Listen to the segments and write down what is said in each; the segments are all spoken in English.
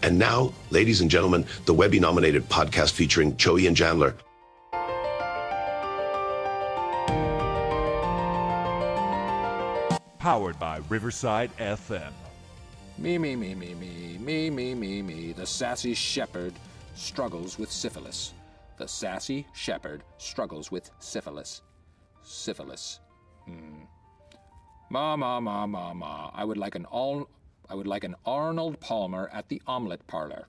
And now, ladies and gentlemen, the Webby-nominated podcast featuring Choey and Jandler. Powered by Riverside FM. Me. The sassy shepherd struggles with syphilis. The sassy shepherd struggles with syphilis. Syphilis. Ma. I would like an Arnold Palmer at the omelet parlor.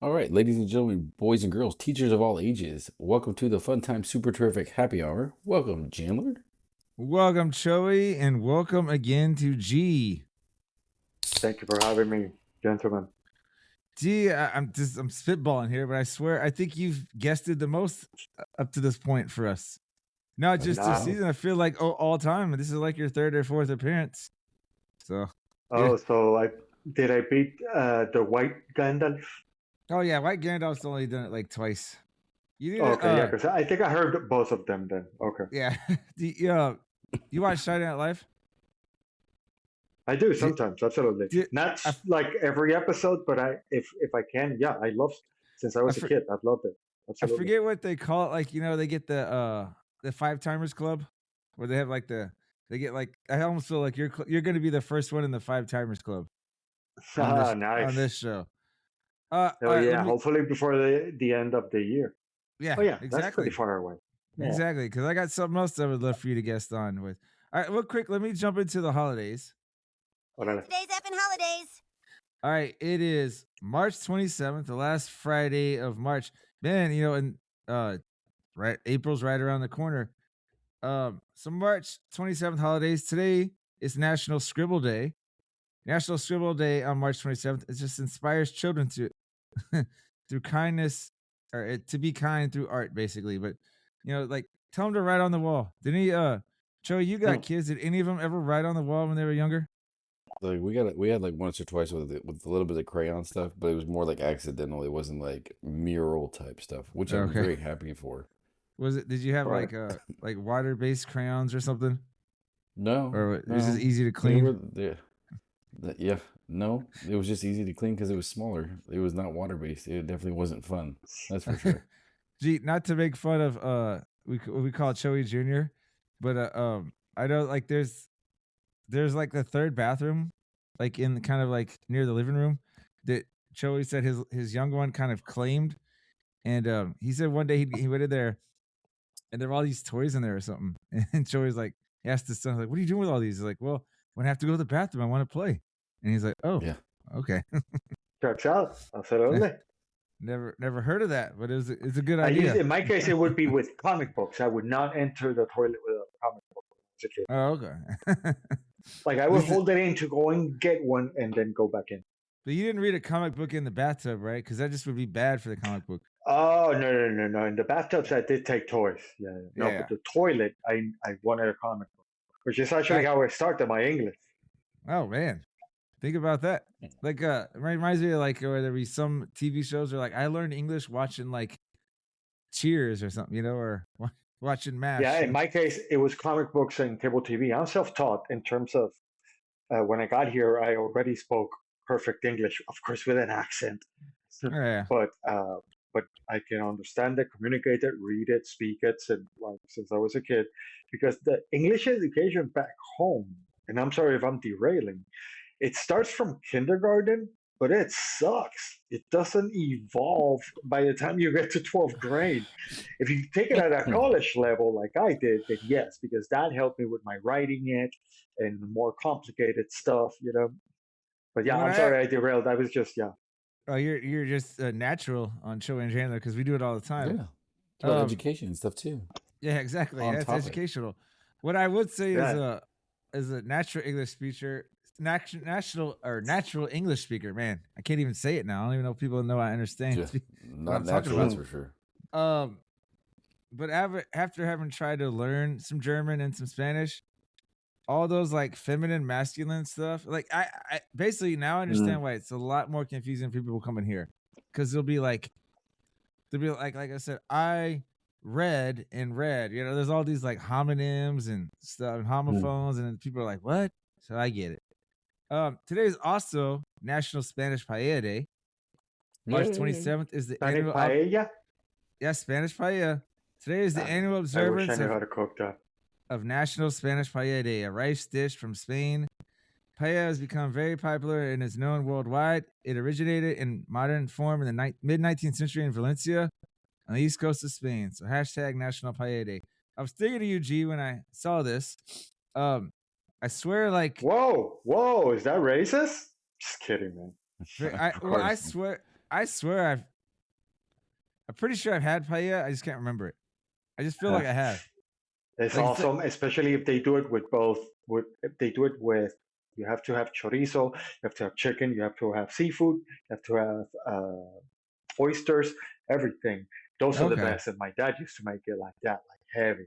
All right, ladies and gentlemen, boys and girls, teachers of all ages, welcome to the Fun Time Super Terrific Happy Hour. Welcome, Jandler. Welcome, Choey, and welcome again to G. Thank you for having me, gentlemen. G, I'm spitballing here, but I swear I think you've guessed it the most up to this point for us. Not just this season. I feel like all time. This is like your third or fourth appearance. So. So did I beat the White Gandalf? Oh yeah, White Gandalf's only done it like twice. You yeah, because I think I heard both of them then. Okay. Yeah. You watch Saturday Night Live? I do sometimes, absolutely. Not like every episode, but if I can, yeah, I love. Since I was a kid, I've loved it. Absolutely. I forget what they call it. Like they get the Five Timers Club, where they have like they get like I almost feel like you're going to be the first one in the Five Timers Club. Nice on this show. Hopefully before the end of the year. Yeah. Oh yeah, exactly. That's pretty far away. Yeah. Exactly, because I got something else I would love for you to guest on with. All right, real quick, let me jump into the holidays. Today's effing holidays. All right, it is March 27th, the last Friday of March. Man, and right, April's right around the corner. So March 27th holidays. Today is National Scribble Day. National Scribble Day on March 27th. It just inspires children to through kindness or to be kind through art, basically. But like tell them to write on the wall. Did any Joey, you got kids? Did any of them ever write on the wall when they were younger? Like we had like once or twice with a little bit of crayon stuff, but it was more like accidental. It wasn't like mural type stuff, which I'm very happy for. Was it? Did you have like water based crayons or something? No, or it was just easy to clean. No, it was just easy to clean because it was smaller. It was not water based. It definitely wasn't fun. That's for sure. Gee, not to make fun of we call it Choey Jr., but I know like there's like the third bathroom, like in kind of like near the living room that Choey said his young one kind of claimed, and he said one day he went in there, and there were all these toys in there or something, and Choey's like he asked his son like, "What are you doing with all these?" He's like, "Well, when I have to go to the bathroom, I want to play." And he's like, "Oh, yeah, okay." Checks out. Absolutely. Never heard of that, but it's a good idea. In my case, it would be with comic books. I would not enter the toilet with a comic book as a kid. Oh, okay. Like I would hold it in to go and get one and then go back in. But you didn't read a comic book in the bathtub, right? Because that just would be bad for the comic book. Oh no! In the bathtubs, I did take toys. But the toilet, I wanted a comic book, which is actually how I started my English. Oh man, think about that. Like, it reminds me of like where there be some TV shows where like I learned English watching like Cheers or something, or watching MASH. Yeah, in my case, it was comic books and cable TV. I'm self-taught in terms of when I got here, I already spoke perfect English, of course, with an accent. But I can understand it, communicate it, read it, speak it, since I was a kid. Because the English education back home, and I'm sorry if I'm derailing, it starts from kindergarten, but it sucks. It doesn't evolve by the time you get to 12th grade. If you take it at a college level like I did, then yes, because that helped me with my writing it and more complicated stuff, But yeah, I'm sorry I derailed. I was just, Oh, you're just natural on Choey and Jandler because we do it all the time. Yeah, it's about education and stuff too. Yeah, exactly. It's educational. What I would say is a natural English speaker, natural English speaker. Man, I can't even say it now. I don't even know if people know I understand. Yeah, not natural, that's for sure. But after having tried to learn some German and some Spanish, all those like feminine, masculine stuff. Like I basically now understand why it's a lot more confusing for people coming here, because they'll be like I said, I red and red. You know, there's all these like homonyms and stuff and homophones, and then people are like, "What?" So I get it. Today is also National Spanish Paella Day. March 27th is the Spanish annual paella? Spanish paella. Today is the annual I wish observance I knew how to cook that. of National Spanish Paella Day, a rice dish from Spain. Paella has become very popular and is known worldwide. It originated in modern form in the mid-19th century in Valencia on the east coast of Spain. So hashtag National Paella Day. I was thinking of you, G, when I saw this. I swear, like, Whoa, is that racist? Just kidding, man. I swear, I'm pretty sure I've had paella. I just can't remember it. I just feel like I have. It's Like, awesome, especially if they do it with both. If they do it with, you have to have chorizo, you have to have chicken, you have to have seafood, you have to have oysters, everything. Those are the best. And my dad used to make it like that, like heavy.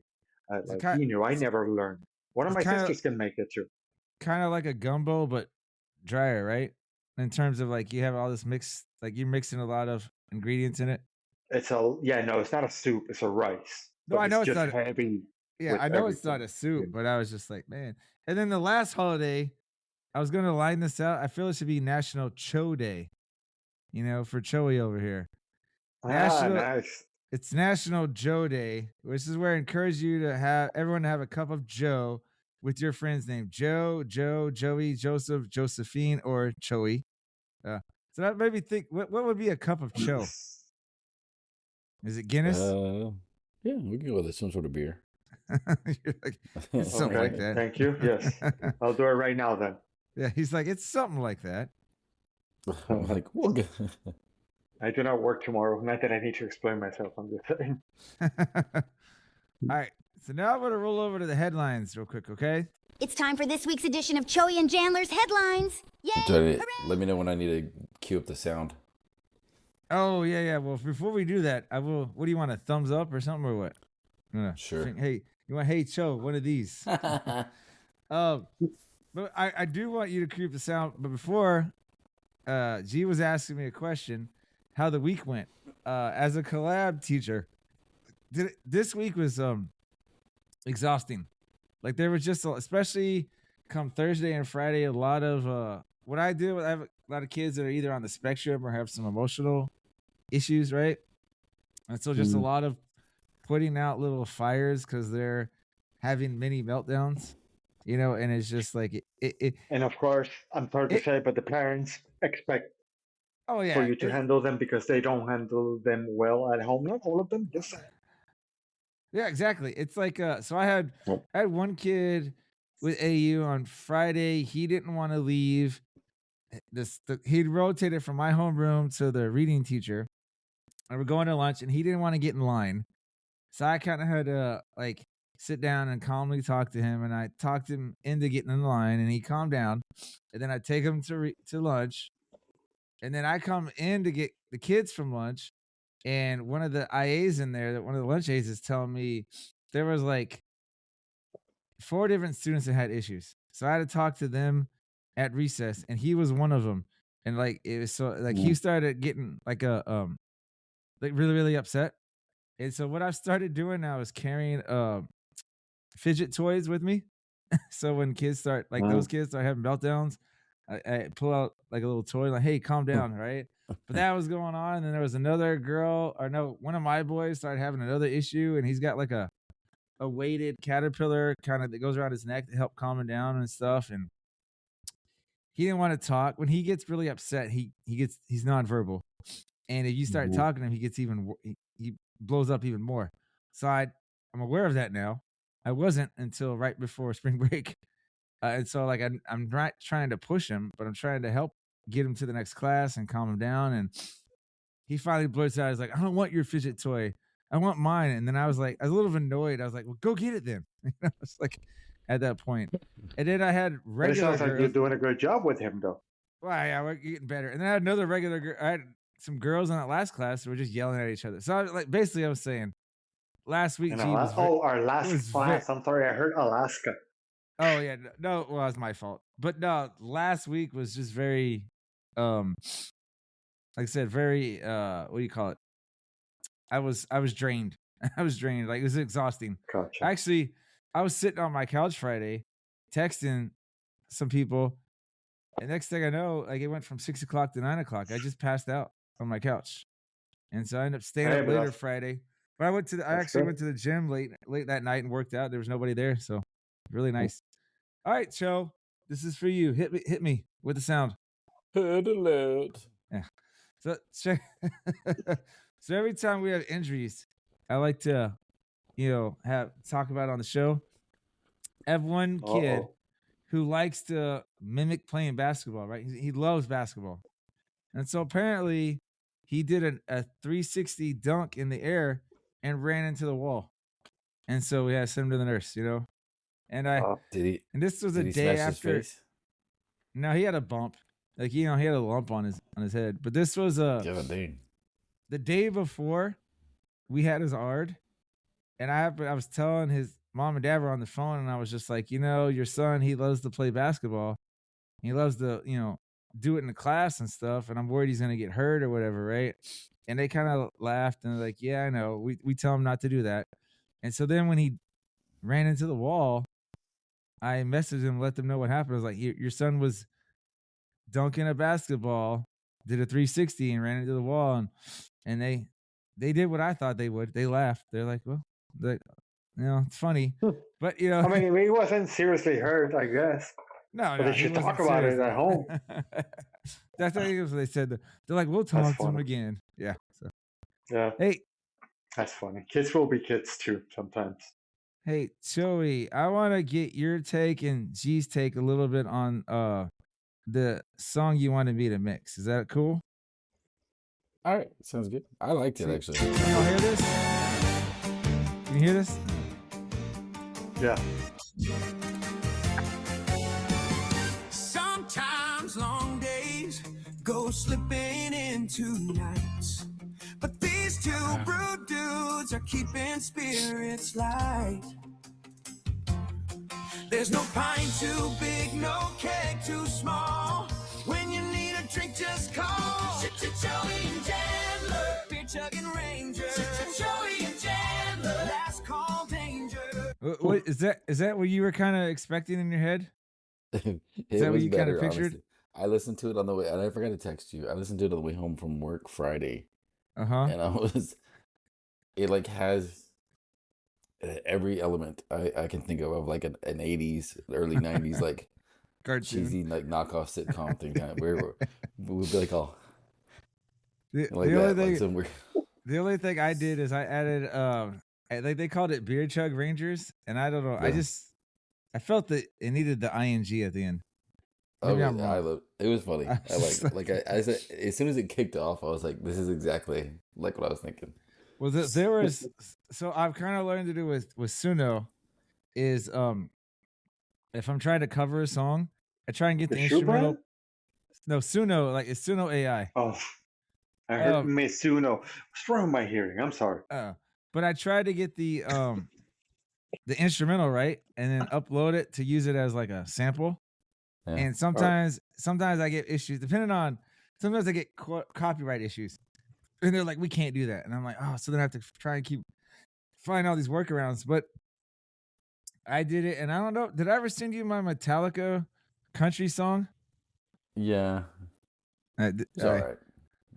Like he knew. I never learned. One of my sisters can make it too. Kind of like a gumbo, but drier, right? In terms of like you have all this mix, like you're mixing a lot of ingredients in it. It's not a soup. It's a rice. No, I know it's not heavy. Yeah, I know it's not a soup, but I was just like, man. And then the last holiday, I was going to line this out. I feel it should be National Cho Day, you know, for Choey over here. Nice. It's National Joe Day, which is where I encourage you to have everyone to have a cup of Joe with your friends named Joe, Joey, Joseph, Josephine, or Choey. So that made me think, what would be a cup of Cho? Is it Guinness? Yeah, we can go with some sort of beer. You're like, it's something like that. Thank you. Yes. I'll do it right now then. Yeah, he's like, it's something like that. I'm like, we'll go. I do not work tomorrow. Not that I need to explain myself. I'm just saying. All right. So now I'm going to roll over to the headlines real quick, okay? It's time for this week's edition of Choey and Jandler's headlines. Yay! Let me know when I need to cue up the sound. Oh, yeah. Well, before we do that, I will. What do you want, a thumbs up or something, or what? Sure. Hey, you want, hey, Cho, one of these. But I do want you to cue up the sound. But before, G was asking me a question, how the week went. As a collab teacher, this week was exhausting. Like there was just, especially come Thursday and Friday, a lot of what I do. I have a lot of kids that are either on the spectrum or have some emotional issues, right? And so just a lot of putting out little fires because they're having mini meltdowns, you know, and it's just like it. And of course, I'm sorry to say, but the parents expect for you to handle them because they don't handle them well at home. Not all of them, just yeah, exactly. It's like so I had one kid with AU on Friday. He didn't want to leave. He'd rotated from my homeroom to the reading teacher, and we're going to lunch, and he didn't want to get in line. So I kind of had to like sit down and calmly talk to him, and I talked him into getting in line, and he calmed down. And then I take him to lunch, and then I come in to get the kids from lunch, and one of the IAs in there, one of the lunch aides, is telling me there was like 4 different students that had issues. So I had to talk to them at recess, and he was one of them. And like it was so like he started getting like like really, really upset. And so what I've started doing now is carrying fidget toys with me. So when kids start those kids start having meltdowns, I pull out like a little toy, like, hey, calm down, right? But that was going on. And then there was another one of my boys started having another issue, and he's got like a weighted caterpillar kind of that goes around his neck to help calm him down and stuff. And he didn't want to talk. When he gets really upset, he's nonverbal. And if you start talking to him, he gets he blows up even more. So I'm aware of that now. I wasn't until right before spring break. And so like I'm not trying to push him, but I'm trying to help get him to the next class and calm him down. And he finally blurts out, he's like, I don't want your fidget toy. I want mine. And then I was a little annoyed. I was like, well, go get it then. I was like at that point. And then I had regular. It sounds like you're doing a good job with him though. Well, yeah, we're getting better. And then I had another regular girl. I had some girls in that last class who were just yelling at each other. So I was saying last week. Our last class. I'm sorry, I heard Alaska. Oh yeah, no, well, it's my fault. But no, last week was just very, like I said, very, what do you call it? I was drained. I was drained. Like, it was exhausting. Gotcha. Actually, I was sitting on my couch Friday, texting some people, and next thing I know, like, it went from 6 o'clock to 9 o'clock. I just passed out on my couch, and so I ended up staying Hey, up but later that's- Friday. But I That's actually good. went to the gym late that night and worked out. There was nobody there, so really nice. All right, Cho, this is for you. Hit me with the sound. Head alert. Yeah. So so every time we have injuries, I like to, talk about it on the show. I have one kid Uh-oh. who likes to mimic playing basketball, right? He loves basketball. And so apparently he did a 360 dunk in the air and ran into the wall. And so we had to send him to the nurse, And Did this was a he day smash his after. face? No, he had a bump. Like, he had a lump on his head. But this was God dang. the day before we had his ARD. And I was telling his mom and dad were on the phone, and I was just like, your son, he loves to play basketball. He loves to, do it in the class and stuff. And I'm worried he's going to get hurt or whatever, right? And they kind of laughed and they're like, yeah, I know. We tell him not to do that. And so then when he ran into the wall, I messaged him, let them know what happened. I was like, your son was dunking a basketball, did a 360 and ran into the wall. And they did what I thought they would. They laughed. They're like, well, it's funny. But, I mean, he wasn't seriously hurt, I guess. No, But they he should wasn't talk about it serious. at home. That's what they said. They're like, we'll talk to him funny. again. Yeah. So, Yeah, hey, that's funny. Kids will be kids too sometimes. hey, Choey, I want to get your take and G's take a little bit on the song you wanted me to mix. Is that cool? All right, sounds good. I liked it actually. Can y'all hear this? Can you hear this? Yeah. Sometimes long days go slipping into nights, but these two brute dudes are keeping spirits light. There's no pint too big, no keg too small. When you need a drink, just call Choey and Jandler, beer chugging Ranger. Choey and Jandler, last call danger. What is that? Is that what you were kind of expecting in your head? It Is that what was you kind of better, pictured? honestly. I listened to it on the way, and I forgot to text you. I listened to it on the way home from work Friday, and it like has every element I can think of like an 80s, early 90s, like Cartoon. cheesy, like knockoff sitcom thing kind of where we'd be like, oh, The like only that, thing, like some weird. the only thing I did is I added like they called it beer chug Rangers, and I don't know. Yeah. I felt that it needed the ing at the end. Oh, Maybe I'm yeah, wrong. I love it. Was funny. I I said as soon as it kicked off, I was like, this is exactly like what I was thinking. Well, there was so I've kind of learned to do with Suno is if I'm trying to cover a song, I try and get the The shoe instrumental. brand? No, Suno, like it's Suno AI. Oh, I heard Mizuno. What's wrong with my hearing? I'm sorry. But I tried to get the instrumental right and then upload it to use it as like a sample. Yeah. And sometimes I get issues sometimes I get copyright issues. And they're like, we can't do that. And I'm like, oh, so then I have to try and find all these workarounds. But I did it, and I don't know. Did I ever send you my Metallica country song? Yeah, it's all sorry. right.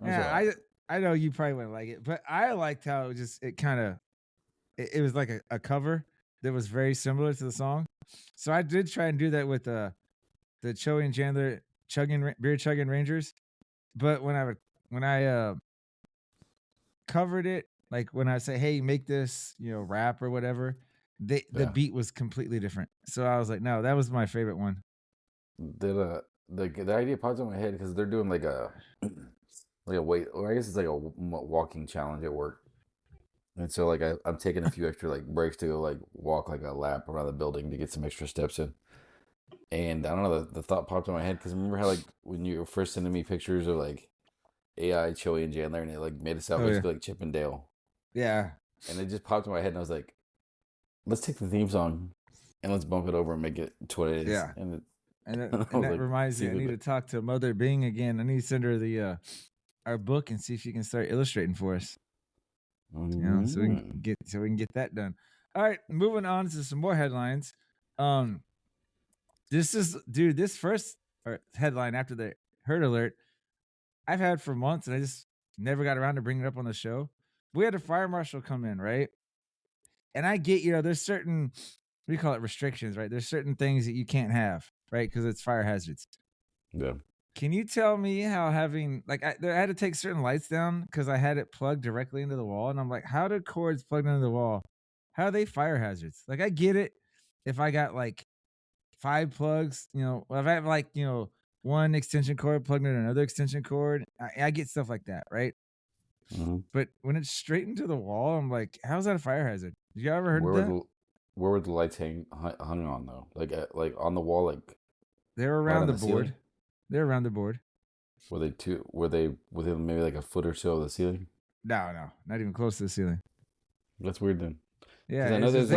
Yeah, I know you probably wouldn't like it, but I liked how it was like a cover that was very similar to the song. So I did try and do that with the Choey and Jandler beer chugging Rangers. But when I covered it, like when I say, hey, make this, rap or whatever, the beat was completely different. So I was like, no, that was my favorite one. The idea popped in my head because they're doing like a weight, or I guess it's like a walking challenge at work. And so like I'm taking a few extra like breaks to go like walk like a lap around the building to get some extra steps in. And I don't know, the thought popped in my head because remember how like when you were first sending me pictures of like AI, Choey and Jandler, and it like made us out basically like Chip and Dale. Yeah. And it just popped in my head, and I was like, let's take the theme song and let's bump it over and make it to what it is. Yeah. And that like, reminds me, I need to talk to Mother Bing again. I need to send her the our book and see if she can start illustrating for us. You know, so we can get that done. All right, moving on to some more headlines. This first headline after the herd alert, I've had for months, and I just never got around to bringing it up on the show. We had a fire marshal come in, right? And I get, there's certain, we call it restrictions, right? There's certain things that you can't have, right? Because it's fire hazards. Yeah. Can you tell me how having, like, I had to take certain lights down because I had it plugged directly into the wall. And I'm like, how do cords plugged into the wall? How are they fire hazards? Like, I get it if I got like 5 plugs, if I have like, one extension cord plugged into another extension cord, I get stuff like that, right? Mm-hmm. But when it's straight into the wall, I'm like, how's that a fire hazard? Did you ever heard of that? Where were the lights hung on though? Like on the wall, like they were around the board. They're around the board. Were they within maybe like a foot or so of the ceiling? No, not even close to the ceiling. That's weird then. Yeah, I know there's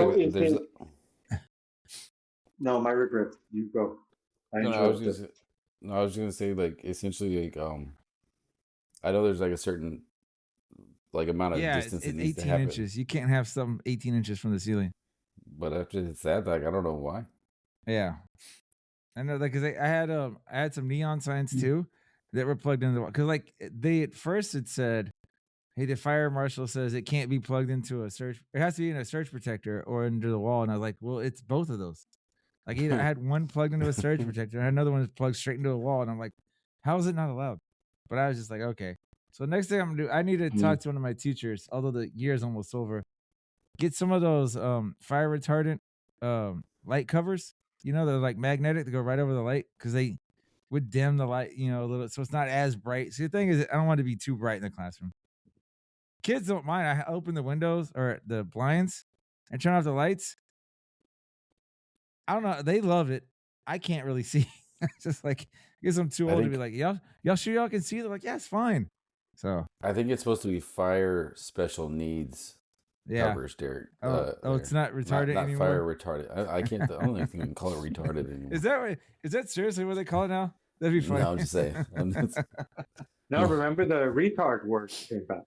No, my regret. You go. I was gonna say like essentially like I know there's like a certain like amount of distance it needs 18 to happen. inches. You can't have something 18 inches from the ceiling. But after it's that, like I don't know why. Yeah, I know that because I had some neon signs too that were plugged into the wall. Because like at first it said, "Hey, the fire marshal says it can't be plugged into a surge. It has to be in a surge protector or into the wall." And I was like, "Well, it's both of those." Like I had one plugged into a surge protector, and I had another one that's plugged straight into a wall, and I'm like, "How is it not allowed?" But I was just like, "Okay." So next thing I'm gonna do, I need to talk to one of my teachers, although the year is almost over. Get some of those fire retardant light covers. They're like magnetic. They go right over the light because they would dim the light, a little, so it's not as bright. See, the thing is, I don't want it to be too bright in the classroom. Kids don't mind. I open the windows or the blinds and turn off the lights. I don't know. They love it. I can't really see. It's just like, I guess I'm too old to be like, y'all sure y'all can see? They're like, yeah, it's fine. So I think it's supposed to be fire special needs covers, Derek. It's not retarded not anymore? Fire retarded. I can't. I don't think you can call it retarded anymore. Is that seriously what they call it now? That'd be funny. No, I'm just saying. Now remember the retard word came back.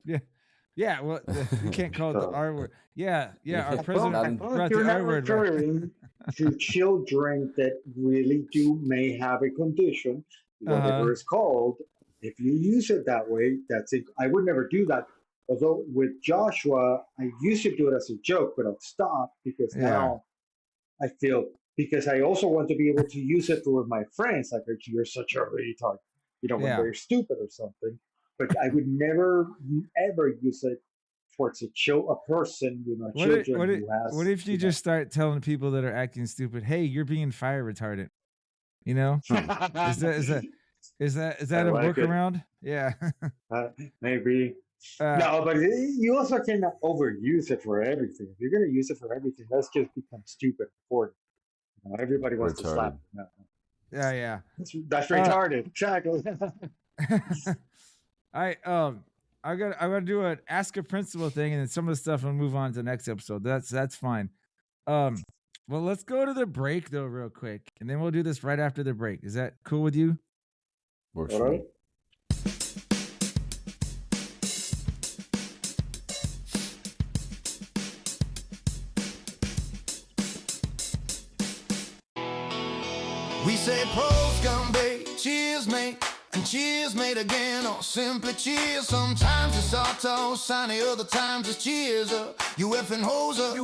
Yeah. Well, you can't call it the R word. Yeah. Our president brought You're the not R word. referring to children that really may have a condition, whatever it's called. If you use it that way, that's it. I would never do that. Although with Joshua, I used to do it as a joke, but I've stopped because now I feel, because I also want to be able to use it with my friends. Like, you're such a retard, when they're stupid or something. But I would never, ever use it towards a person, children who has. What if you just start telling people that are acting stupid, "Hey, you're being fire retardant"? Is that a workaround? Yeah. Maybe. No, but you also cannot overuse it for everything. If you're going to use it for everything, that's just become stupid. Everybody wants to slap. No. Yeah. That's retarded. Exactly. All right. I'm gonna do an ask a principal thing, and then some of the stuff I'll move on to the next episode. That's fine. Well, let's go to the break though, real quick, and then we'll do this right after the break. Is that cool with you? Works for me. We say pros come babe, cheers mate, and cheers mate again, or simply cheers. Sometimes it's auto, sunny, other times it's cheers up. You effing hoser.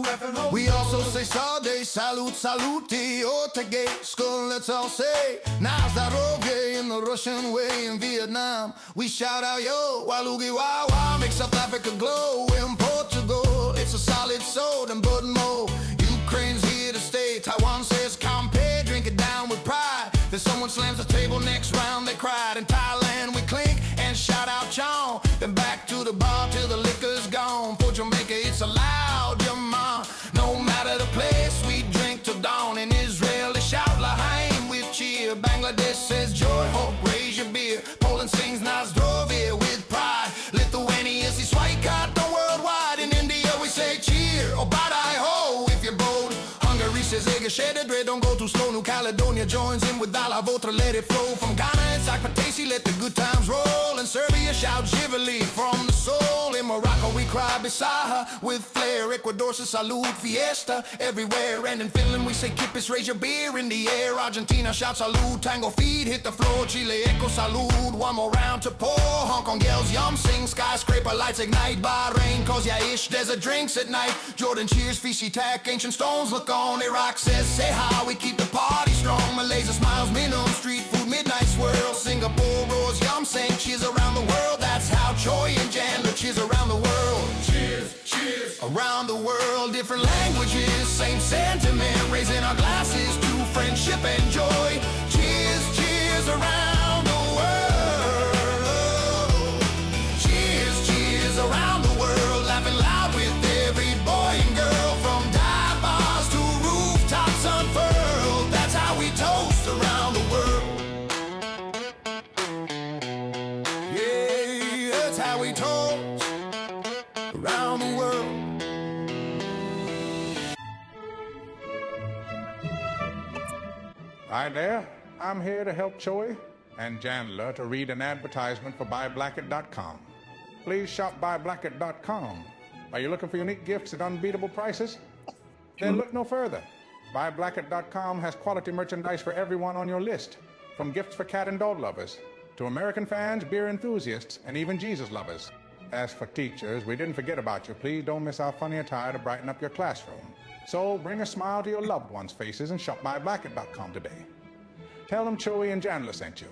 We also say sade, salute, salute, ortega, skull, let's all say. Now's that okay in the Russian way in Vietnam. We shout out, yo, walugi wow wow, make South Africa glow. In Portugal, it's a solid soul and button more. Ukraine's here to stay, Taiwan says compare, drink it down with pride. Then someone slams the table, next round they cried. In Thailand we clink and shout out Chong. Then back to the bar till the liquor's gone. For Jamaica it's allowed, your mom. No matter the place, we drink till dawn. In Israel they shout L'chaim with cheer. Bangladesh says joy, hope, raise your beer. Poland sings Nazdrovie with pride. Lithuania is Swaikato worldwide. In India we say cheer, or badai ho if you're bold. Hungary says Ega Shedder, Dre don't go too slow. New Caledonia joins in with Vala Votra, let it flow. From Ghana it's Akpatesi, let the good times roll. And Serbia shout Shivali from the soul. in Morocco, we cry beside her. With flair, Ecuador, se salud, fiesta. Everywhere, and in Finland, we say kippis, raise your beer in the air. Argentina, shout salud, tango feet, hit the floor. Chile, echo salud, one more round to pour. Hong Kong yells, yum, sing, skyscraper lights ignite. Bahrain, cause yeah, ish, desert drinks at night. Jordan cheers, Fiji tack, ancient stones look on. Iraq says, say hi, we keep the party strong. Malaysia smiles, minimum, street food, midnight swirl. Singapore roars, yum, saying cheers around the world. That's how Choey and Jandler cheers around the world. Cheers, cheers. Around the world, different languages, same sentiment. Raising our glasses to friendship and joy. Cheers, cheers around the world. Cheers, cheers around the world. Laughing loud with every boy and girl. From dive bars to rooftops unfurled. That's how we toast around the world. Yeah, that's how we toast around the world. Hi there, I'm here to help Choey and Jandler to read an advertisement for buyblacket.com. Please shop buyblacket.com. Are you looking for unique gifts at unbeatable prices? Then look no further. Buyblacket.com has quality merchandise for everyone on your list, from gifts for cat and dog lovers to American fans, beer enthusiasts, and even Jesus lovers. As for teachers, we didn't forget about you. Please don't miss our funny attire to brighten up your classroom. So bring a smile to your loved ones' faces and shop buyblacket.com today. Tell them Choey and Jandler sent you.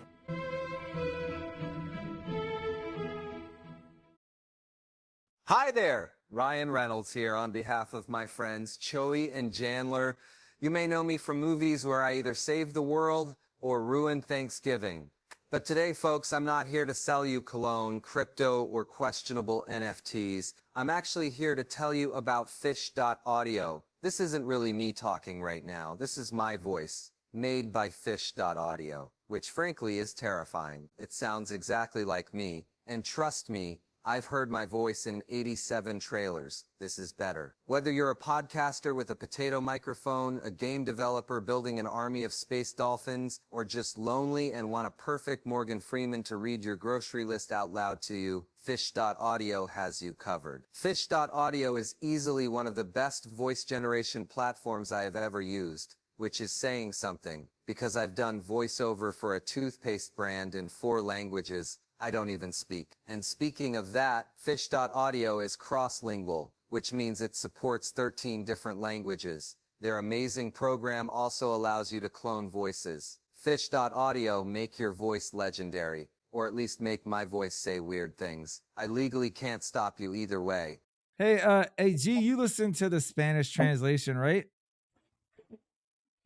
Hi there, Ryan Reynolds here on behalf of my friends Choey and Jandler. You may know me from movies where I either save the world or ruin Thanksgiving. But today, folks, I'm not here to sell you cologne, crypto, or questionable NFTs. I'm actually here to tell you about Fish.audio. This isn't really me talking right now. This is my voice, made by Fish.audio, which frankly is terrifying. It sounds exactly like me, and trust me, I've heard my voice in 87 trailers. This is better. Whether you're a podcaster with a potato microphone, a game developer building an army of space dolphins, or just lonely and want a perfect Morgan Freeman to read your grocery list out loud to you, Fish.audio has you covered. Fish.audio is easily one of the best voice generation platforms I have ever used, which is saying something, because I've done voiceover for a toothpaste brand in 4 languages I don't even speak. And speaking of that, Fish.audio is cross-lingual, which means it supports 13 different languages. Their amazing program also allows you to clone voices. Fish.audio make your voice legendary, or at least make my voice say weird things. I legally can't stop you either way. Hey, G, you listened to the Spanish translation, right?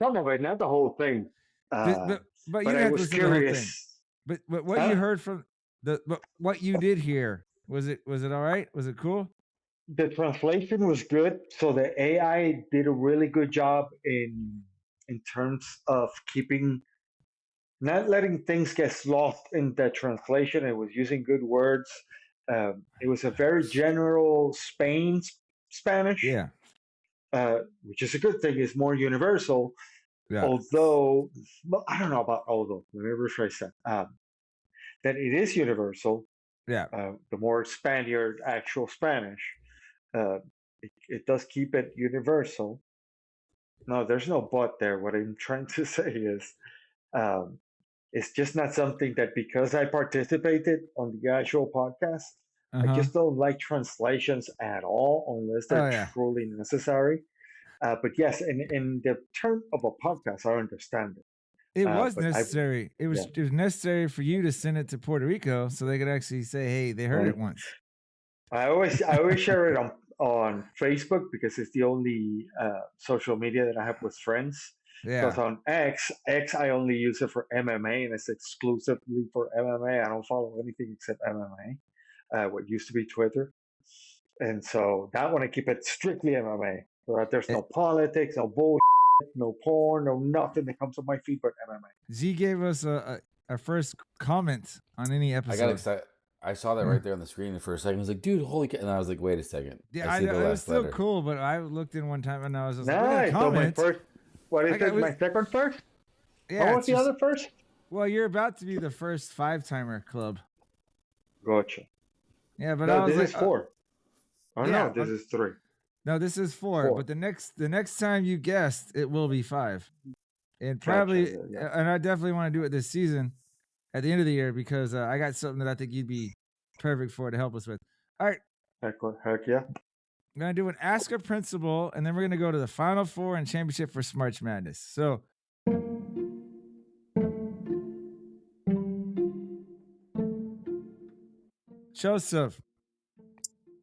Some of it, not the whole thing. But you I had to was listen to the whole thing. curious. But what you heard from what you did hear, was it all right? Was it cool? The translation was good. So the AI did a really good job in terms of not letting things get lost in the translation. It was using good words. It was a very general Spanish, Yeah. which is a good thing. It's more universal. Yeah. Although, well, I don't know about although. Let me rephrase that. That it is universal. Yeah. The more Spaniard actual Spanish, it does keep it universal. No, there's no but there. What I'm trying to say is, it's just not something that because I participated on the actual podcast, I just don't like translations at all unless they're truly necessary. But yes, in the term of a podcast, I understand it. It was necessary. It was necessary for you to send it to Puerto Rico so they could actually say, "Hey, they heard it once." I always share it on Facebook because it's the only social media that I have with friends. Yeah. Because on X, I only use it for MMA, and it's exclusively for MMA. I don't follow anything except MMA. What used to be Twitter, and so that one I keep it strictly MMA. So that there's no politics, no bullshit, no porn, no nothing that comes on my feed but MMA. Z gave us a first comment on any episode. I got excited. I saw that right there on the screen for a second. I was like, dude, holy cow. And I was like, wait a second. Yeah, it was still cool, but I looked in one time and I was just nice. like, So my first, what is it, my second first? Yeah. What was the other first? Well, you're about to be the first 5-timer club. Gotcha. Yeah, but no, I was this like, is 4. Oh Yeah, no, this is 3. No, this is 4. 4. But the next time you guessed, it will be 5. And Gotcha, probably, yeah. and I definitely want to do it this season at the end of the year because I got something that I think you'd be perfect for to help us with. All right, Heck yeah. I'm gonna do an Ask a Principal, and then we're gonna go to the Final Four and championship for Smarch Madness. So, Joseph,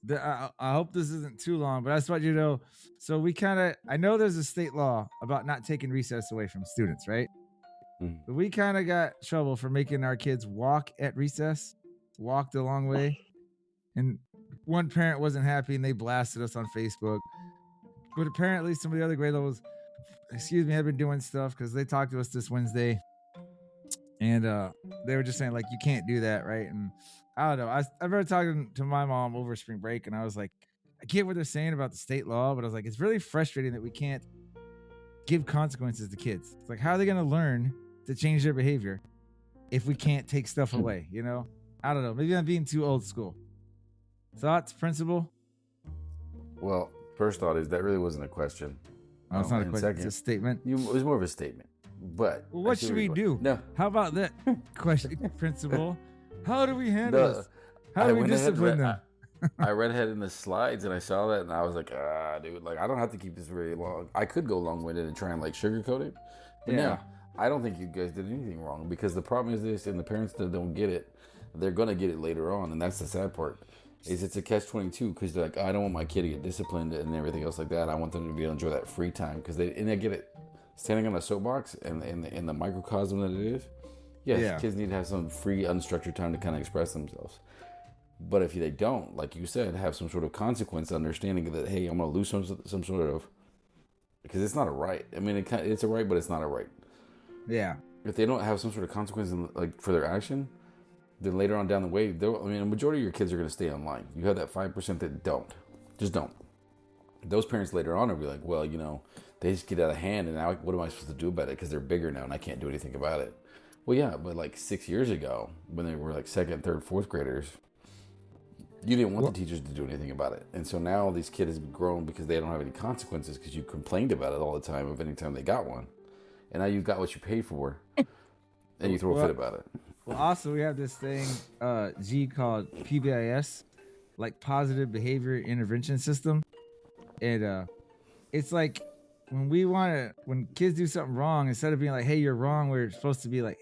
I hope this isn't too long, but I just want you to know. So I know there's a state law about not taking recess away from students, right? But we kind of got trouble for making our kids walk at recess, walk the long way. And one parent wasn't happy and they blasted us on Facebook. But apparently some of the other grade levels, had been doing stuff because they talked to us this Wednesday. And they were just saying, like, you can't do that, right? And I don't know. I remember talking to my mom over spring break, and I was like, I get what they're saying about the state law, but I was like, it's really frustrating that we can't give consequences to kids. It's like, how are they going to learn to change their behavior if we can't take stuff away, you know? I don't know. Maybe I'm being too old school. Thoughts, Principal? Well, first thought is that really wasn't a question. Oh, it's not a question. It's a statement. It was more of a statement. But well, what should we do? No. How about that question, Principal? How do we handle this? How do we discipline them? I read ahead in the slides and I saw that and I was like, dude, like I don't have to keep this very long. I could go long-winded and try and like sugarcoat it. But no, I don't think you guys did anything wrong because the problem is this, and the parents that don't get it, they're gonna get it later on, and that's the sad part. Is it's a catch-22 because they're like, I don't want my kid to get disciplined and everything else like that. I want them to be able to enjoy that free time because they get it. Standing on a soapbox and in the microcosm that it is, yes, kids need to have some free, unstructured time to kind of express themselves. But if they don't, like you said, have some sort of consequence, understanding that, hey, I'm going to lose some sort of, because it's not a right. I mean, it's a right, but it's not a right. Yeah. If they don't have some sort of consequence like for their action, then later on down the way, a majority of your kids are going to stay online. You have that 5% that don't. Just don't. Those parents later on will be like, well, you know, they just get out of hand, and now what am I supposed to do about it? Because they're bigger now, and I can't do anything about it. Well, yeah, but like 6 years ago, when they were like second, third, fourth graders, you didn't want the teachers to do anything about it. And so now these kids have grown because they don't have any consequences because you complained about it all the time of any time they got one. And now you got what you paid for, and you throw a fit about it. Well, also, we have this thing, G, called PBIS, like Positive Behavior Intervention System. And it's like, when kids do something wrong, instead of being like, hey, you're wrong, we're supposed to be like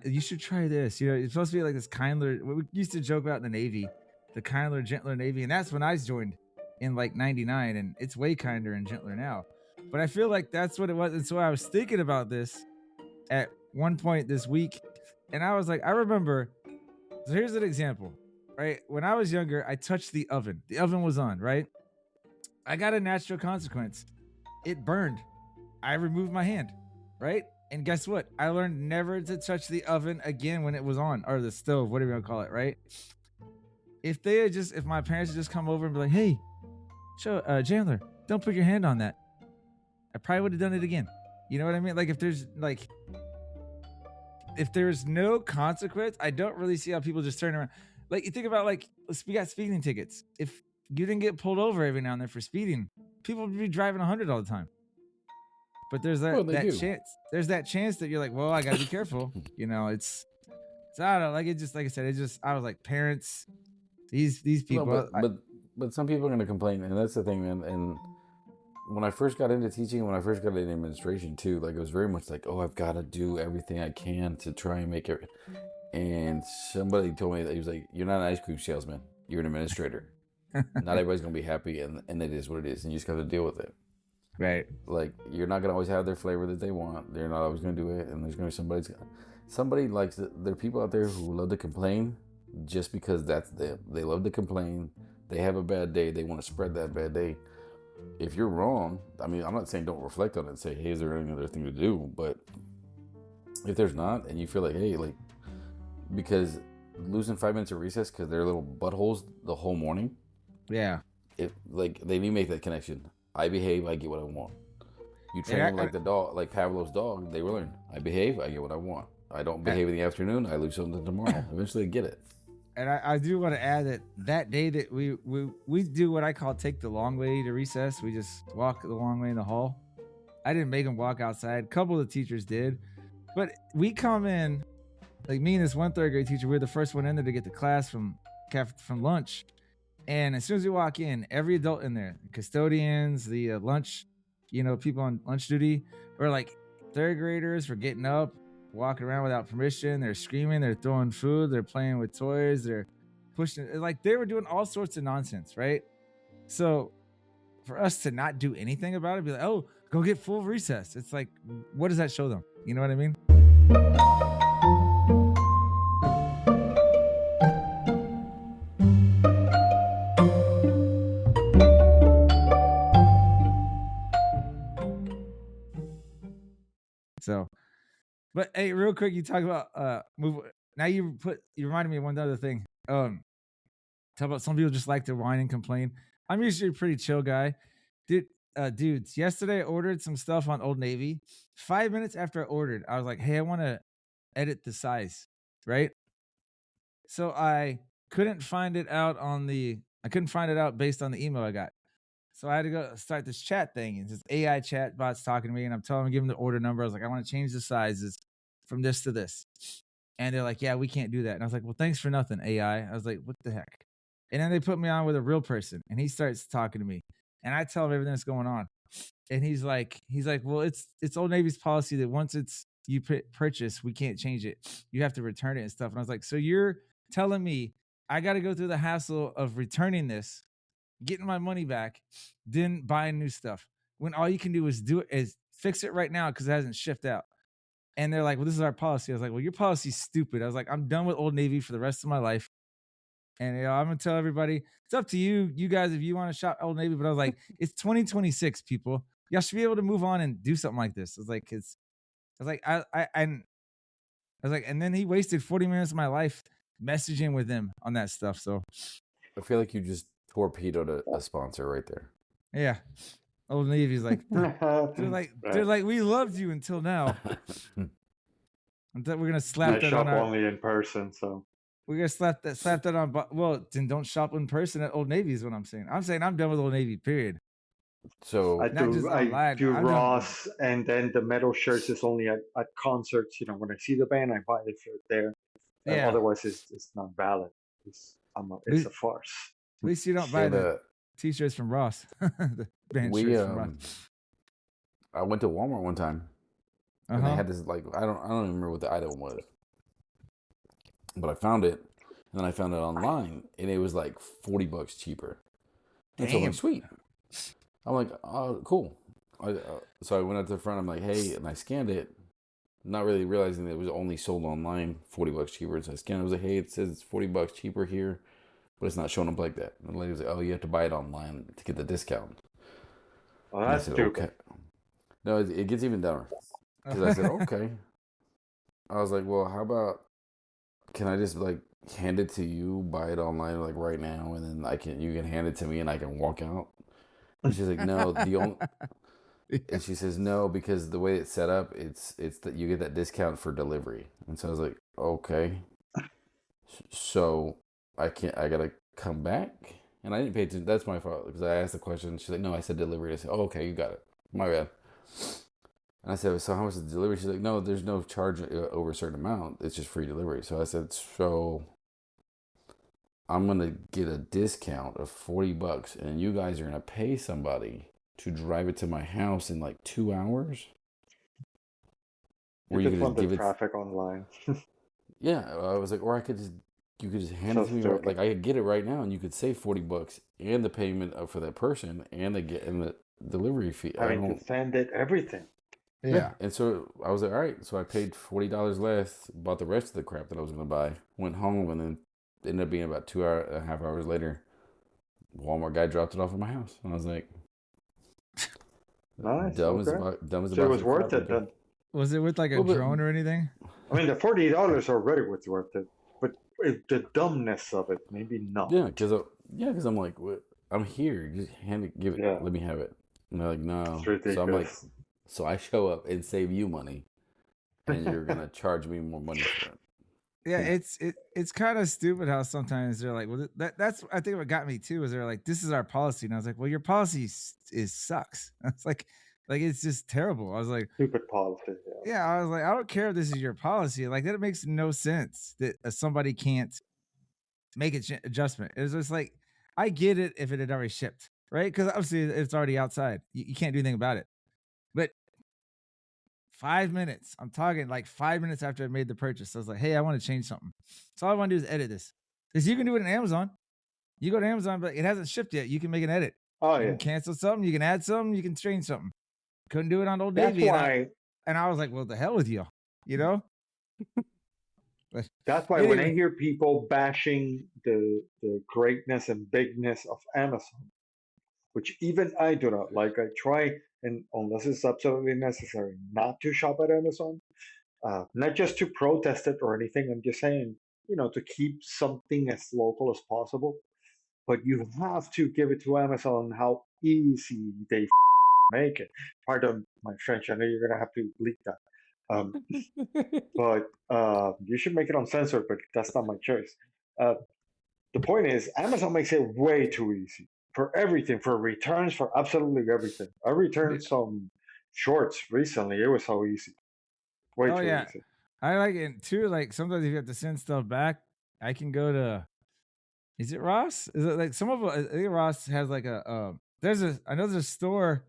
you should try this. You know, it's supposed to be like this kindler, what we used to joke about in the Navy, the kindler, gentler Navy. And that's when I joined in like 99, and it's way kinder and gentler now. But I feel like that's what it was. And so I was thinking about this at one point this week, and I was like, I remember, so here's an example, right? When I was younger, I touched the oven. The oven was on, right? I got a natural consequence. It burned. I removed my hand, right? And guess what? I learned never to touch the oven again when it was on, or the stove, whatever you want to call it, right? If my parents had just come over and be like, hey, Jandler, don't put your hand on that, I probably would have done it again. You know what I mean? Like if there's no consequence, I don't really see how people just turn around. Like you think about we got speeding tickets. If you didn't get pulled over every now and then for speeding, people would be driving 100 all the time. But there's that chance. There's that chance that you're like, well, I gotta be careful. You know, it's I don't know. Like I said, I was like, parents, these people. No, but some people are gonna complain, and that's the thing, man. And when I first got into teaching, when I first got into administration too, like it was very much like, oh, I've got to do everything I can to try and make it. And somebody told me that he was like, you're not an ice cream salesman, you're an administrator. Not everybody's gonna be happy, and it is what it is, and you just got to deal with it. Right. Like you're not gonna always have their flavor that they want. They're not always gonna do it, and there's gonna be somebody likes there are people out there who love to complain just because that's them. They love to complain. They have a bad day. They want to spread that bad day. If you're wrong, I mean, I'm not saying don't reflect on it and say, hey, is there any other thing to do? But if there's not, and you feel like, hey, like, because losing 5 minutes of recess because they're little buttholes the whole morning. Yeah. They need to make that connection. I behave, I get what I want. You train them like the dog, like Pavlov's dog, they will learn. I behave, I get what I want. I don't behave in the afternoon, I lose something tomorrow. Eventually they get it. And I do want to add that day that we do what I call take the long way to recess. We just walk the long way in the hall. I didn't make them walk outside. A couple of the teachers did, but we come in, like me and this one third grade teacher. We're the first one in there to get to class from lunch. And as soon as we walk in, every adult in there, custodians, the lunch, people on lunch duty, were like third graders were getting up, walking around without permission. They're screaming, they're throwing food, they're playing with toys, they're pushing, like they were doing all sorts of nonsense, right? So for us to not do anything about it, be like, oh, go get full recess. It's like, what does that show them? You know what I mean? So, but hey, real quick, you talk about move. Now you reminded me of one other thing. Talk about some people just like to whine and complain. I'm usually a pretty chill guy. Dudes, yesterday I ordered some stuff on Old Navy. 5 minutes after I ordered, I was like, hey, I want to edit the size, right? So I couldn't find it out based on the email I got. So I had to go start this chat thing. And this AI chat bot's talking to me, and I'm telling them, give them the order number. I was like, I want to change the sizes from this to this. And they're like, yeah, we can't do that. And I was like, well, thanks for nothing, AI. I was like, what the heck? And then they put me on with a real person, and he starts talking to me. And I tell him everything that's going on. And he's like, well, it's Old Navy's policy that once it's you purchase, we can't change it. You have to return it and stuff. And I was like, so you're telling me I got to go through the hassle of returning this, getting my money back, then buying new stuff, when all you can do is fix it right now because it hasn't shipped out. And they're like, well, this is our policy. I was like, well, your policy's stupid. I was like, I'm done with Old Navy for the rest of my life. And I'm going to tell everybody, it's up to you guys, if you want to shop Old Navy. But I was like, it's 2026, people. Y'all should be able to move on and do something like this. I was like, and then he wasted 40 minutes of my life messaging with him on that stuff. So I feel like you just torpedoed a sponsor right there. Yeah. Old Navy's like, they're like, we loved you until now. We're going to slap that on our... only in person, so... We're going to slap that on... Well, then don't shop in person at Old Navy is what I'm saying. I'm saying I'm done with Old Navy, period. So... I do Ross, and then the metal shirts is only at concerts. When I see the band, I buy the shirt there. Yeah. Otherwise, it's not valid. It's a farce. At least you don't buy the T-shirts from Ross. The band shirts from Ross. I went to Walmart one time, and they had this I don't even remember what the item was, but I found it, and then I found it online, and it was like $40 cheaper. And so I'm like, sweet. I'm like, oh, cool. So I went up to the front. I'm like, hey, and I scanned it, not really realizing that it was only sold online, $40 cheaper. So I scanned it. I was like, hey, it says it's $40 cheaper here, but it's not showing up like that. And the lady was like, oh, you have to buy it online to get the discount. Oh, that's stupid. Okay. No, it gets even dumber. Because I said, okay. I was like, well, how about, can I just hand it to you, buy it online right now, and then you can hand it to me and I can walk out? And she's like, no, and she says, no, because the way it's set up, it's that you get that discount for delivery. And so I was like, okay. So I gotta come back? And I didn't pay attention. That's my fault, because I asked the question. She's like, no, I said delivery. I said, oh, okay, you got it. My bad. And I said, so how much is the delivery? She's like, no, there's no charge over a certain amount. It's just free delivery. So I said, so I'm going to get a discount of $40, and you guys are going to pay somebody to drive it to my house in 2 hours? Or you could just give traffic online. Yeah, I was like, or you could just hand it to me. I could get it right now, and you could save $40 and the payment for that person and the delivery fee. Having to send it, everything. Yeah. And so I was like, all right. So I paid $40 less, bought the rest of the crap that I was going to buy, went home, and then ended up being about 2.5 hours later, Walmart guy dropped it off at my house. And I was like, nice. Dumb as so it was worth it then. Was it with a drone or anything? I mean, the $40 already was worth it, but the dumbness of it, maybe not. Yeah, because I'm like, what? I'm here. Just give it. Yeah. Let me have it. And they're like, no. So I'm like, so I show up and save you money, and you're gonna charge me more money for it. Yeah, it's kind of stupid how sometimes they're like, well, that's I think what got me too is they're like, this is our policy, and I was like, well, your policy is sucks. It's like it's just terrible. I was like, Stupid policy. yeah, I was like, I don't care if this is your policy. Like that makes no sense that somebody can't make an adjustment. It's just like I get it if it had already shipped, right? Because obviously it's already outside. You can't do anything about it. But 5 minutes. I'm talking like 5 minutes after I made the purchase. I was like, hey, I want to change something. So all I want to do is edit this. Because you can do it in Amazon. You go to Amazon, but it hasn't shipped yet. You can make an edit. Oh, You yeah. can cancel something. You can add something. You can change something. Couldn't do it on Old That's Navy. why. And I was like, well, the hell with you. You know? That's why when I hear people bashing the greatness and bigness of Amazon, which even I do not like, I try, and unless it's absolutely necessary, not to shop at Amazon. Not just to protest it or anything. I'm just saying, to keep something as local as possible. But you have to give it to Amazon how easy they make it. Pardon my French. I know you're gonna have to bleep that. But you should make it uncensored, but that's not my choice. The point is, Amazon makes it way too easy for everything, for returns, for absolutely everything. I returned some shorts recently. It was so easy. Way too easy. I like it too. Like sometimes if you have to send stuff back, I can go to. Is it Ross? Is it like some of I think Ross has like a. I know there's a store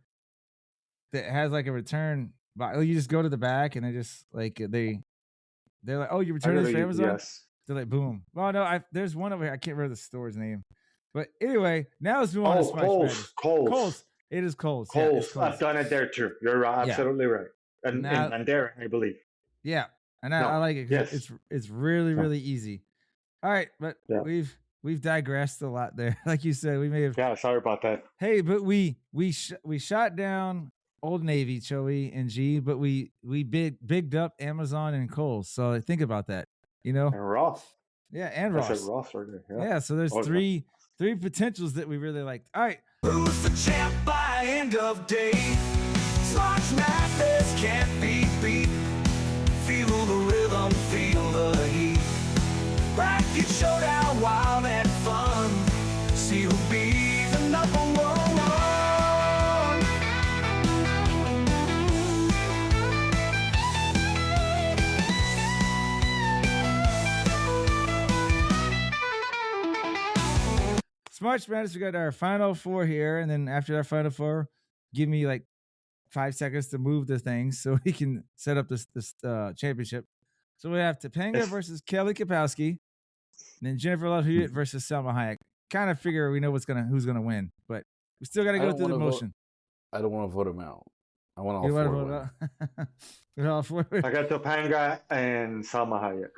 that has like a return. But you just go to the back and they just like they're like, oh, you return this for Amazon? Yes. They're like, boom. Well, no, there's one over here. I can't remember the store's name. But anyway, now let's move on to Smarch Madness. Kohl's. It is Kohl's. Kohl's. Yeah, it's Kohl's. I've done it there too. You're absolutely right. And there, I believe. Yeah, and I like it because it's really really easy. All right, but we've digressed a lot there. Like you said, we may have. Yeah, sorry about that. Hey, but we shot down Old Navy, Choey and G, but we bigged up Amazon and Kohl's. So think about that, And Ross. Yeah, and Ross. I said Ross right there. Yeah, so there's three potentials that we really liked. All right. Who's the champ by end of day? Smarch Madness can't be beat. Feel the rhythm, feel the heat. Bracket showdown, wild and fun. See who'll be the number one. Smarch Madness, we got our Final Four here, and then after our Final Four, give me like 5 seconds to move the things so we can set up this championship. So we have Topanga versus Kelly Kapowski, and then Jennifer Love Hewitt versus Selma Hayek. Kind of figure we know who's gonna win, but we still got to go through the motion. I don't want to vote him out. I want all You four. want to vote out? All four. I got Topanga and Selma Hayek.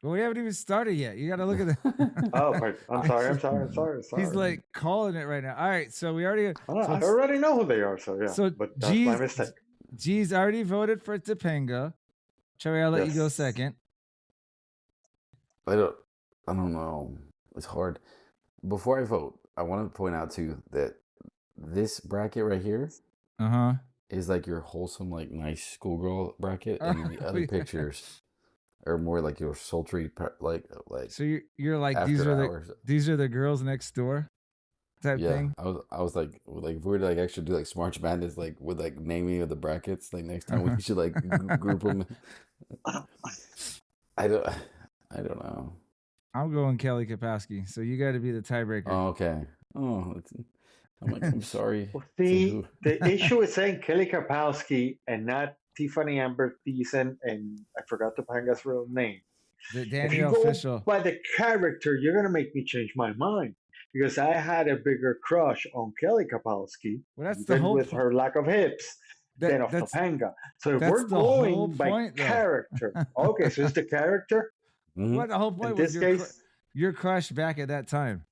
Well, we haven't even started yet. You got to look at the. Oh, I'm sorry. He's like calling it right now. All right, so we already. I already know who they are, so yeah. So but that's my mistake. G's already voted for Topanga. Choey, I'll let you go second. I don't know. It's hard. Before I vote, I want to point out too that this bracket right here, is like your wholesome, like nice schoolgirl bracket, and the other pictures are more like your sultry, like. So you're like these are the girls next door, type thing. I was like if we were to like actually do like Smarch Madness, like with like naming of the brackets, like next time we should like group them. I don't know. I'm going Kelly Kapowski, so you got to be the tiebreaker. Oh, okay. I'm sorry. Well, see, the issue is saying Kelly Kapowski and not Tiffany Amber Thiessen, and I forgot Topanga's real name. The Danielle Fishel. By the character, you're gonna make me change my mind because I had a bigger crush on Kelly Kapowski with her lack of hips than of Topanga. So if we're going by character, okay, so it's the character. What the whole point was your crush back at that time,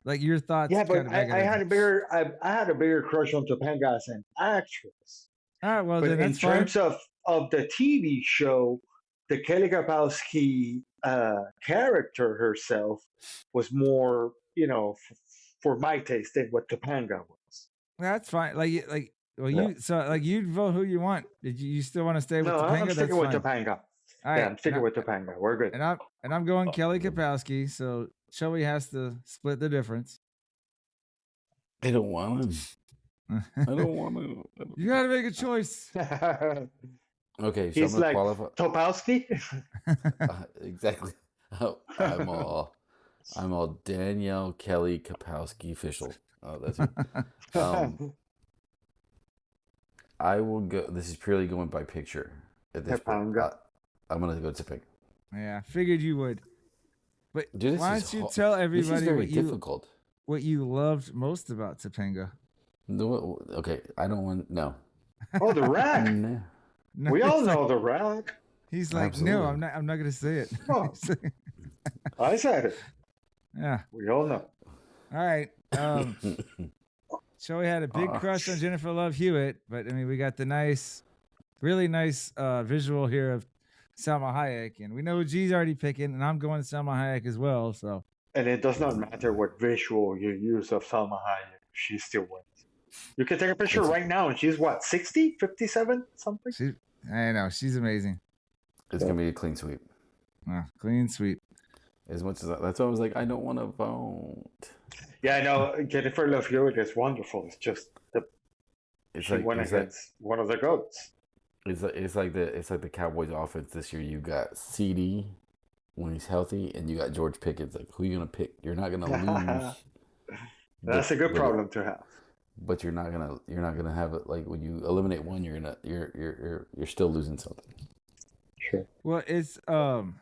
like your thoughts. Yeah, but I had a bigger crush on Topanga as an actress. All right, well, but then in that's terms of the TV show, the Kelly Kapowski character herself was more, for my taste than what Topanga was. That's fine. You'd vote who you want. Did you still want to stay with Topanga? I'm sticking with Topanga. All right, I'm sticking with Topanga. We're good. And I'm going Kelly Kapowski. So Choey has to split the difference. I don't want to. I don't want to. You got to make a choice. Okay, so He's I'm gonna like qualify. Topowski. Exactly. I'm all Danielle Kelly Kapowski official. Oh, that's it. I will go. This is purely going by picture at this point. I'm gonna go Topanga. Yeah, figured you would. But Dude, why don't you tell everybody difficult. What you loved most about Topanga? No, okay, I don't want no. Oh, the rack. No. No, We all he's know like- the rack. He's like, Absolutely. no, I'm not gonna say it. Oh. I said it. Yeah. We all know. All right. Choey had a big crush on Jennifer Love Hewitt, but I mean, we got the really nice visual here of Salma Hayek, and we know G's already picking, and I'm going Salma Hayek as well. So, And it does not matter what visual you use of Salma Hayek, she still wins. You can take a picture right now, and she's what, 60, 57, something? I know she's amazing. It's gonna be a clean sweep. Clean sweep. As much as that's why I was like, I don't want to vote. Yeah, I know. Jennifer Love Hewitt is wonderful. It's just she went against one of the goats. It's like the Cowboys offense this year. You got CD when he's healthy, and you got George Pickens. Like, who are you gonna pick? You're not gonna lose. That's a good problem to have. But you're not gonna have it like when you eliminate one, you're still losing something. Sure. Well, it's oh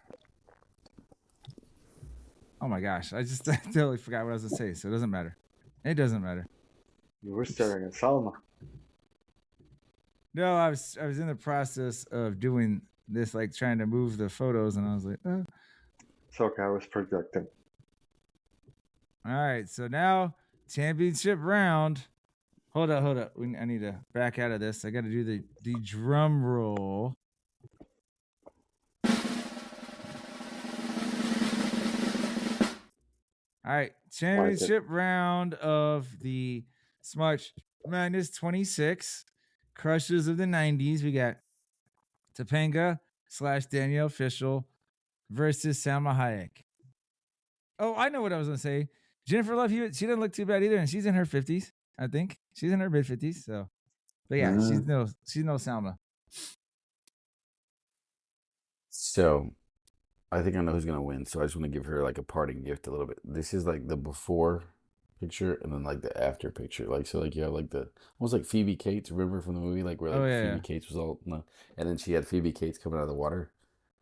my gosh, I totally forgot what I was gonna say. So it doesn't matter. It doesn't matter. You were staring at Salma. No, I was in the process of doing this, like trying to move the photos, and I was like, oh. It's okay. I was projecting. All right, so now championship round. Hold up. I need to back out of this. I got to do the drum roll. All right, championship round of the Smarch Madness 26 crushes of the 90s. We got Topanga / Danielle Official versus Salma Hayek. Oh, I know what I was gonna say. Jennifer Love Hewitt, she doesn't look too bad either, and she's in her 50s. I think she's in her mid 50s. So, but yeah, she's no Salma. So, I think I know who's gonna win. So I just want to give her like a parting gift a little bit. This is like the before picture and then like the after picture. Like so, like you have like the almost like Phoebe Cates. Remember from the movie, like where like Phoebe Cates was all no, and then she had Phoebe Cates coming out of the water.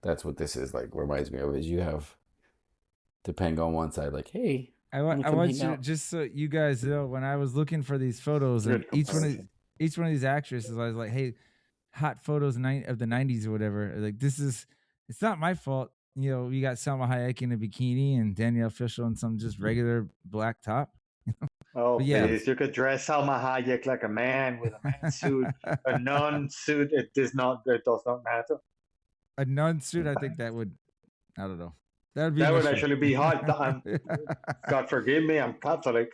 That's what this is like. Reminds me of is you have Topanga on one side, like hey. I want you to, just so you guys know, when I was looking for these photos and each one of these actresses, I was like, hey, hot photos of the 90s or whatever. Like it's not my fault. You know, you got Salma Hayek in a bikini and Danielle Official in some just regular black top. Oh, yeah. Please. You could dress Salma Hayek like a man with a man suit, a nun suit. It does not matter. A nun suit, I think that would, I don't know. That would actually be hot. God forgive me, I'm Catholic.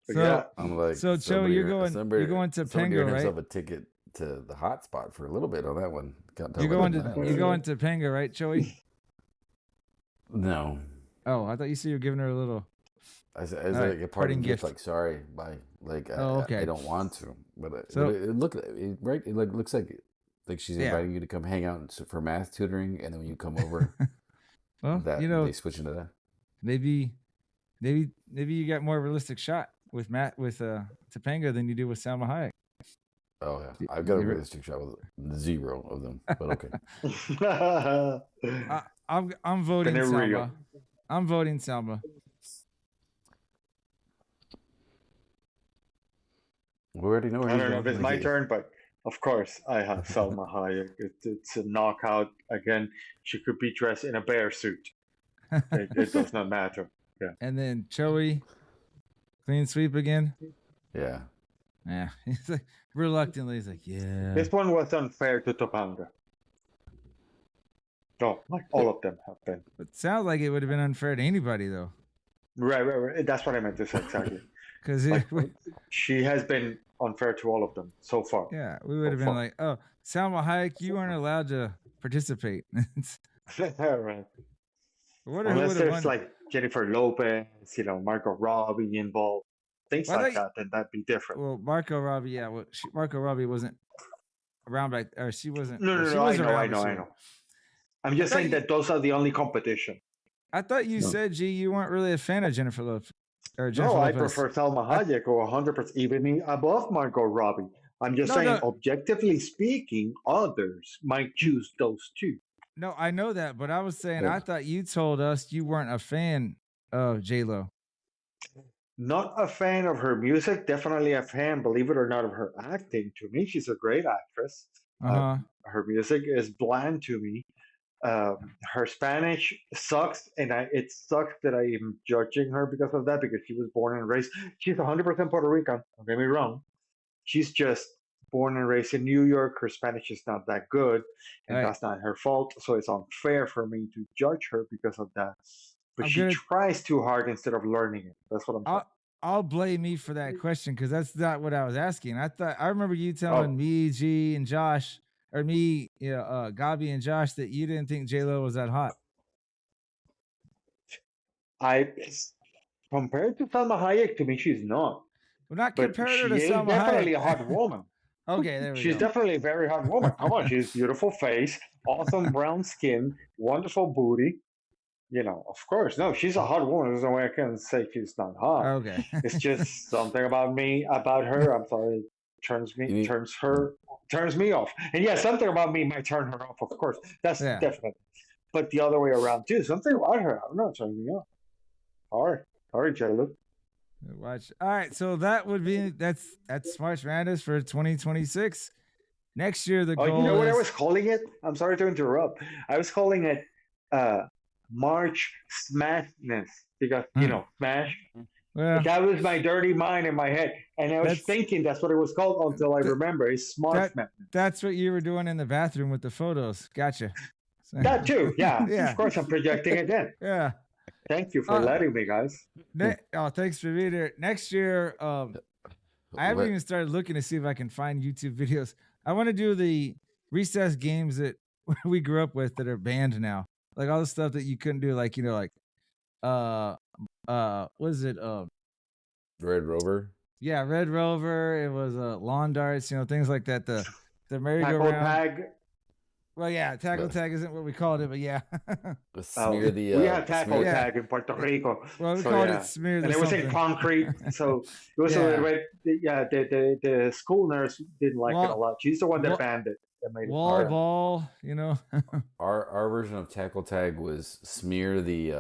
So, yeah. I'm like, so Joe, you're going to Topanga, right? Himself a ticket to the hot spot for a little bit on that one. You're going to Topanga, right, Choey? No. Oh, I thought you said you were giving her a little. I said like a parting gift. Like, sorry, bye. Like, I don't want to, but it looks like she's inviting you to come hang out for math tutoring, and then when you come over. Well, they switch into that. Maybe you got more realistic shot with Topanga than you do with Salma Hayek. Oh yeah, I've got a realistic shot with 0 of them, but okay. I'm voting Salma. I'm voting Salma. We already know. I don't know if it's my turn, but of course I have Salma Hayek. It's a knockout again. She could be dressed in a bear suit. It does not matter. Yeah. And then Choey, clean sweep again. Yeah. Yeah. He's like reluctantly. He's like, yeah. This one was unfair to Topanga. No, like all of them have been. It sounds like it would have been unfair to anybody, though. Right. That's what I meant to say exactly. Because she has been unfair to all of them so far. Yeah, we would have been like, oh, Salma Hayek, you aren't allowed to participate. Right. I wonder who Unless would have there's won. like Jennifer Lopez, Margot Robbie involved, things Well, I like thought that, then that'd be different. Well, Marco Robbie, yeah. Well, Marco Robbie wasn't around back, or she wasn't. No, well, no, she no. was I around, but know. I'm just thought saying you- that those are the only competition. I thought you No. said, G, you weren't really a fan of Jennifer Lopez. Or Jennifer No, I Lopez. prefer Salma Hayek or 100% even above Margot Robbie. I'm just No, saying, no. objectively speaking, others might choose those two. No, I know that, but I was saying, Yeah. I thought you told us you weren't a fan of J Lo. Not a fan of her music, definitely a fan, believe it or not, of her acting. To me, she's a great actress. Uh-huh. Her music is bland to me. Her Spanish sucks, and it sucks that I am judging her because of that, because she was born and raised. She's 100% Puerto Rican, don't get me wrong. She's just born and raised in New York. Her Spanish is not that good, and Right. that's not her fault. So it's unfair for me to judge her because of that. But I'm she gonna- tries too hard instead of learning it. That's what I'm saying. I'll blame me for that question because that's not what I was asking. I remember you telling me, G, and Josh, or me, Gabi and Josh, that you didn't think J Lo was that hot. Compared to Salma Hayek, to me, she's not. Well, not But compared her she to is Salma definitely Hayek. a hot woman. Okay, there we She's go. definitely a very hot woman. Come on, she's beautiful face, awesome brown skin, wonderful booty. Of course, no, she's a hot woman. There's no way I can say she's not hot. Okay. It's just something about her. I'm sorry, turns me off. And yeah, something about me might turn her off. Of course, that's definite. But the other way around too. Something about her, I don't know, turns me off. Sorry, Jello. Watch. All right, so that's Smarch Madness for 2026. Next year, the goal You know what I is was calling it? I'm sorry to interrupt. I was calling it March Madness because Smash. Well, that was my dirty mind in my head, and I was thinking that's what it was called until I remember. It's Smarch Madness. That's what you were doing in the bathroom with the photos. Gotcha. That too, yeah. Yeah. Of course, I'm projecting again. Yeah. Thank you for letting me, guys. Thanks for being here. Next year, I haven't even started looking to see if I can find YouTube videos. I want to do the recess games that we grew up with that are banned now, like all the stuff that you couldn't do, like what is it? Red Rover. Yeah, Red Rover. It was lawn darts, things like that. The Tackle merry-go-round. tag. Well, yeah, tackle tag isn't what we called it, but yeah. Smear the. We had tackle tag in Puerto Rico. Well, we called it smear the and it was in something. concrete, so it was a little bit. Yeah, the school nurse didn't like it a lot. She's the one that banned it. That made it Wall hard. ball, Our version of tackle tag was smear the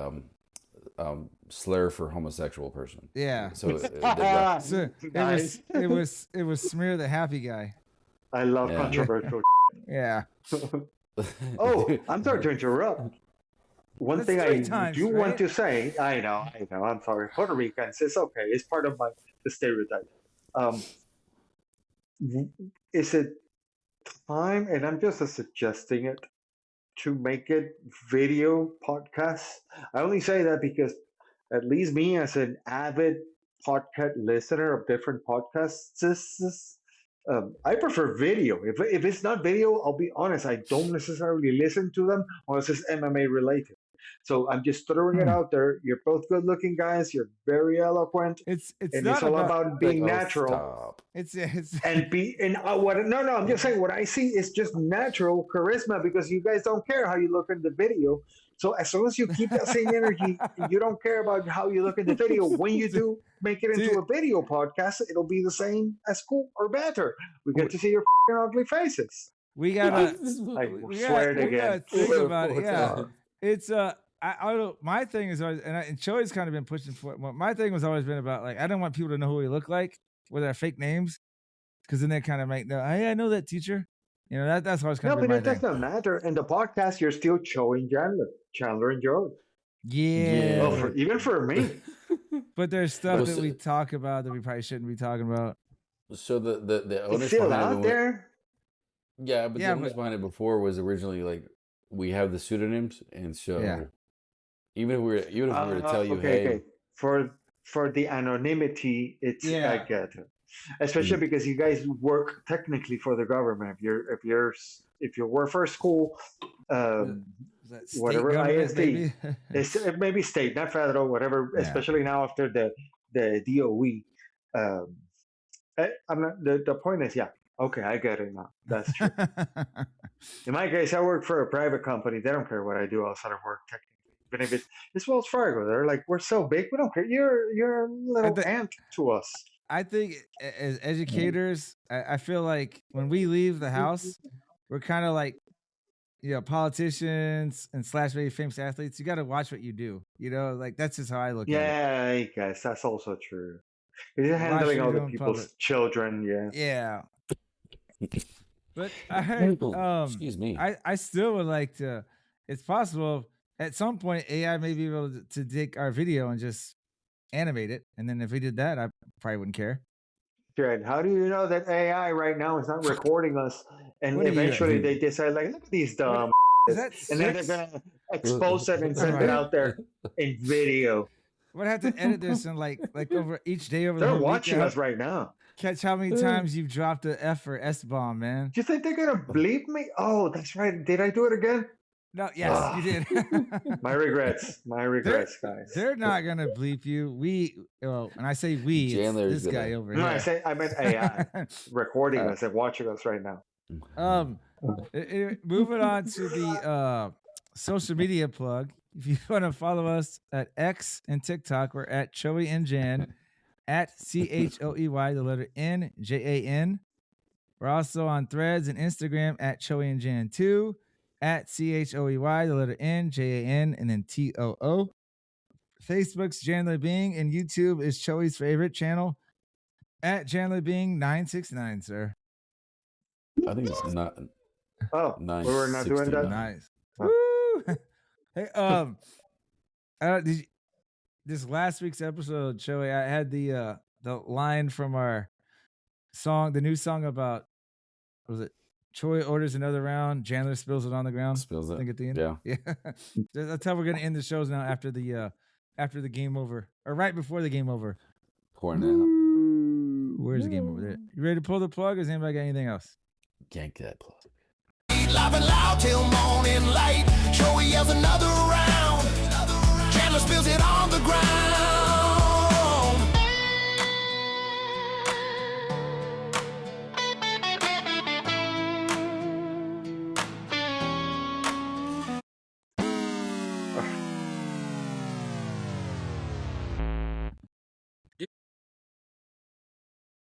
slur for homosexual person. Yeah. So it was smear the happy guy. I love controversial. Yeah. Oh, I'm sorry to interrupt. One That's thing I 3 times, do right? want to say, I know, I'm sorry. Puerto Ricans, it's okay. It's part of the stereotype. Is it time, and I'm just suggesting it, to make it video podcast? I only say that because at least me as an avid podcast listener of different podcasts, I prefer video. If it's not video, I'll be honest, I don't necessarily listen to them unless it's MMA related. So I'm just throwing it out there. You're both good looking guys. You're very eloquent. It's and not it's all about being natural. Stop. It's I'm just saying what I see is just natural charisma because you guys don't care how you look in the video. So as long as you keep that same energy, you don't care about how you look in the video. When you do make it into a video podcast, it'll be the same as cool or better. We get to see your ugly faces. We gotta. I swear it again. Think about it. Yeah, it's I don't. My thing is always, and Choey's kind of been pushing for it. My thing has always been about I don't want people to know who we look like with our fake names, because then they kind of make hey, I know that teacher. That's always kind of been my it thing. doesn't matter. In the podcast, you're still Choey and Chandler and Joey. Yeah. Well, even for me. But there's stuff that we talk about that we probably shouldn't be talking about. So the onus It's still behind out it, there. Yeah, but the onus behind it before was originally we have the pseudonyms, and so even if we were to tell you, hey, for the anonymity, I get it. Especially because you guys work technically for the government. If if you work for a school, Is that state whatever government, ISD, maybe? it may be state, not federal, whatever. Yeah. Especially now after the DOE. I'm not, the point is, yeah, okay, I get it now. That's true. In my case, I work for a private company. They don't care what I do outside of work, technically. Even if it's Wells Fargo, they're like, we're so big, we don't care. You're a little ant to us. I think as educators, I feel like when we leave the house, we're kind of like, politicians and / maybe famous athletes. You got to watch what you do. Like that's just how I look at it. Yeah, I guess that's also true. You're Watch handling what all you the do in people's public. children, yeah. Yeah. But I heard, Excuse me. I still would like to, it's possible at some point AI may be able to take our video and just animate it. And then if we did that, I probably wouldn't care. Right. How do you know that AI right now is not recording us? And What do you- eventually they decide, like, look at these dumb. Is that And then they're sex? gonna expose it and send it out there in video. Would have to edit this and like over each day over the They're whole week, watching us right now. Catch how many times you've dropped a F or S bomb, man. Do you think they're gonna bleep me? Oh, that's right. Did I do it again? No, yes, you did. My regrets. My regrets, guys. They're not gonna bleep you. And I say we, it's Chandler's this guy gonna- over No, here. I meant AI recording us and watching us right now. Moving on to the social media plug. If you want to follow us at X and TikTok, we're at Choey and Jan, at CHOEY, the letter NJAN. We're also on Threads and Instagram at Choey and Jan 2, at CHOEY, the letter NJAN, and then TOO. Facebook's Jandler Bing, and YouTube is Choey's favorite channel at Jandler Bing 969, sir. I think it's not. Oh, we were not doing that. 969. Nice. Oh. Woo! Hey, this last week's episode, Joey, I had the line from our song, the new song about, what was it? Choey orders another round, Jandler spills it on the ground. Spills it. I think at the end. Yeah. That's how we're gonna end the shows now after the game over, or right before the game over. Pouring it out. Where's the game over there? You ready to pull the plug? Or has anybody got anything else? Yank that plug. Live and loud till morning light. Joey yells another round. Chandler spills it on the ground.